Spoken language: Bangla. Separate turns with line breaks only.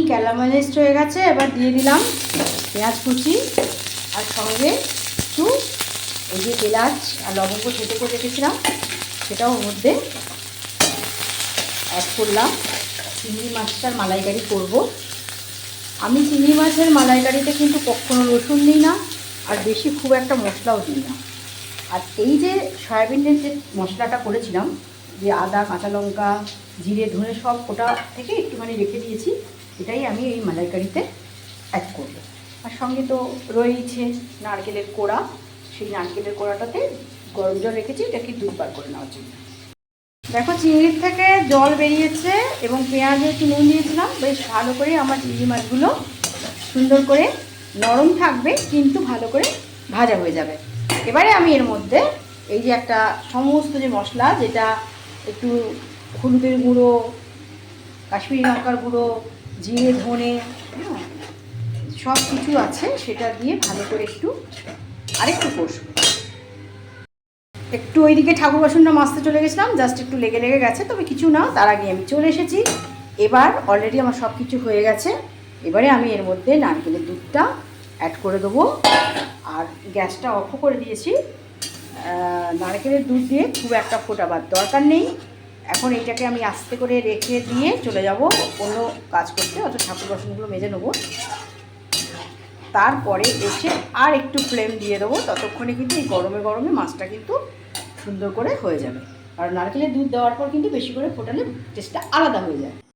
ক্যারামেলাইজড হয়ে গেছে। এবার দিয়ে দিলাম পেঁয়াজ কুচি, আর সঙ্গে একটু এই যে এলাচ আর লবঙ্গ থেতো করে রেখেছিলাম সেটাও ওর মধ্যে অ্যাড করলাম। চিংড়ি মাছটার মালাইকারি করব। আমি চিংড়ি মাছের মালাইকারিতে কিন্তু কখনো রসুন দিই না, আর বেশি খুব একটা মশলাও দিই না। আর এই যে সয়াবিনের যে মশলাটা করেছিলাম, যে আদা, কাঁচা লঙ্কা, জিরে, ধনে সব ওটা থেকে একটুখানি রেখে দিয়েছি, এটাই আমি এই মালাইকারিতে অ্যাড করব। আর সঙ্গে তো রয়েছে নারকেলের কোড়া, সেই নারকেলের কোড়াটাতে গরম জল রেখেছি এটাকে দুবার করে নেওয়ার জন্য। দেখো চিংড়ির থেকে জল বেরিয়েছে এবং পেঁয়াজে একটু নুন দিয়েছিলাম। বেশ ভালো করে আমার চিংড়ি মাছগুলো সুন্দর করে নরম থাকবে কিন্তু ভালো করে ভাজা হয়ে যাবে। এবারে আমি এর মধ্যে এই যে একটা সমস্ত যে মশলা, যেটা একটু হলুদের গুঁড়ো, কাশ্মীরি লঙ্কার গুঁড়ো, জিরে, ধনে, সব কিছু আছে, সেটা দিয়ে ভালো করে একটু আরেকটু কষবো। একটু ওইদিকে ঠাকুর বাসনটা মাজতে চলে গেছিলাম, জাস্ট একটু লেগে গেছে, তবে কিছু না, তার আগে আমি চলে এসেছি। এবার অলরেডি আমার সব কিছু হয়ে গেছে। এবারে আমি এর মধ্যে নারকেলের দুধটা অ্যাড করে দেবো, আর গ্যাসটা অফও করে দিয়েছি। নারকেলের দুধ দিয়ে খুব একটা ফোটাবার দরকার নেই। এখন এইটাকে আমি আস্তে করে রেখে দিয়ে চলে যাব অন্য কাজ করতে, অত ঠাকুর বাসনগুলো মেজে নেবো। তারপরে এসে আর একটু ফ্লেম দিয়ে দেবো, ততক্ষণে কিন্তু এই গরমে গরমে মাছটা কিন্তু সুন্দর করে হয়ে যাবে। আর নারকেলের দুধ দেওয়ার পর কিন্তু বেশি করে ফোটালে টেস্টটা আলাদা হয়ে যায়।